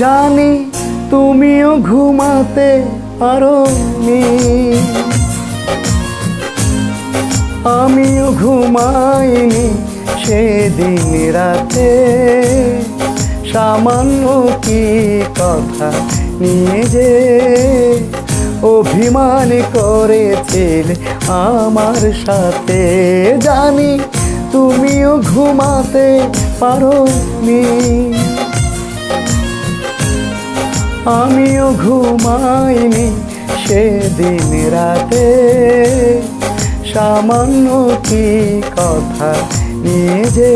জানি তুমিও ঘুমাতে পারোনি, আমিও ঘুমাইনি সেদিন রাতে। সামান্য কি কথা নিয়ে যে অভিমান করেছিলে আমার সাথে। জানি তুমিও ঘুমাতে পারোনি, আমিও ঘুমাইনি সেদিন রাতে। সামান্য কি কথা নিয়ে যে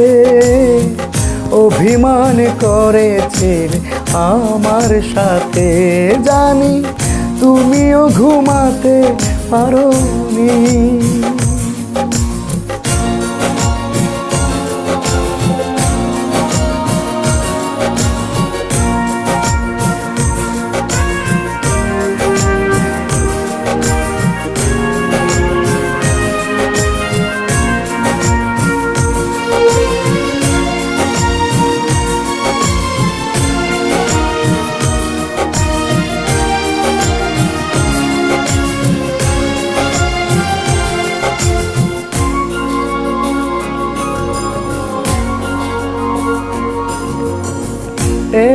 অভিমান করেছিলে আমার সাথে। জানি তুমিও ঘুমাতে পারোনি।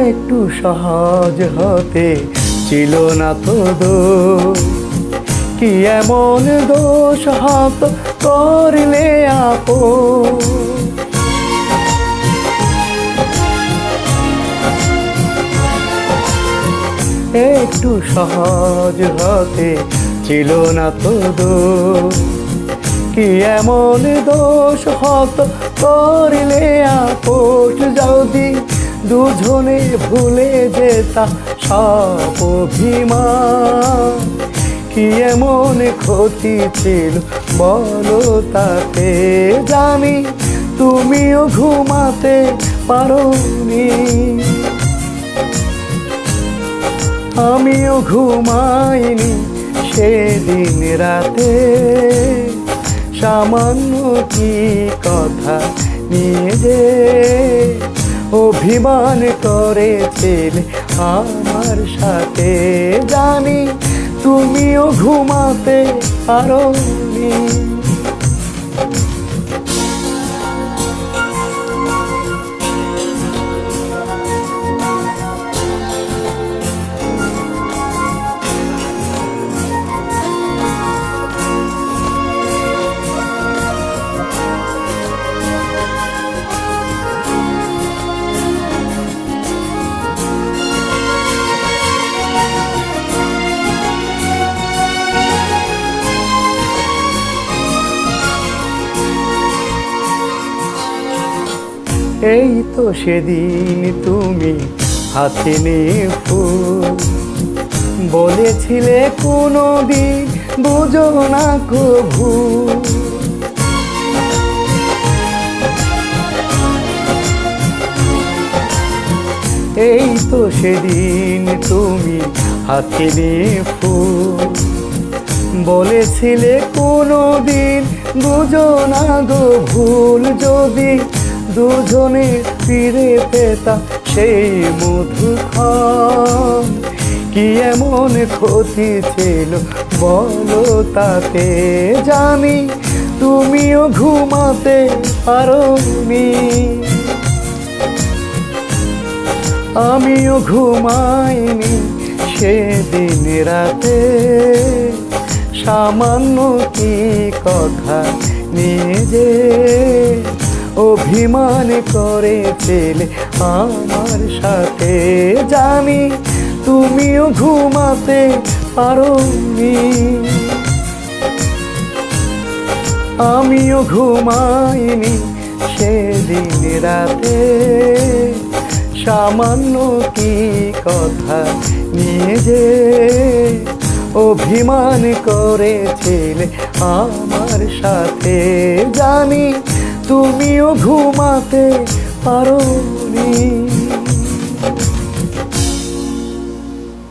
একটু সহজ হতে ছিল না তো দোষ, কি এমন দোষ হত করলে আপন। একটু সহজ হতে ছিল না তো দোষ, কি এমন দোষ হত করলে আপোষ। যদি দুজনে ভুলে যেতাম সব অভিমান, কি এমন ক্ষতি ছিল বলো তাতে। জানি তুমিও ঘুমাতে পারোনি, আমিও ঘুমাইনি সেদিন রাতে। সামান্য কি কথা নিয়ে যে অভিমান করেছিলে আমার সাথে। জানি তুমিও ঘুমাতে পারোনি। এই তো সেদিন তুমি হাতে নিয়ে ফুল বলেছিলে কোনো দিন বুঝো না কভু। এই তো সেদিন তুমি হাতে নিয়ে ফুল বলেছিলে কোনো দিন বুঝো না গো ভুল। যদি দুজনে ফিরে পেতাম সেই মধুক্ষণ, কি এমন ক্ষতি ছিল বলো তাতে। জানি তুমিও ঘুমাতে পারোনি, আমিও ঘুমাইনি সেদিন রাতে। সামান্য কি কথা নিয়ে যে অভিমান করেছিলে আমার সাথে। জানি তুমিও ঘুমাতে পারোনি, আমিও ঘুমাইনি সেদিন রাতে। সামান্য কি কথা নিয়ে যে অভিমান করেছিলে আমার সাথে। জানি তুমিও ঘুমাতে পারোনি।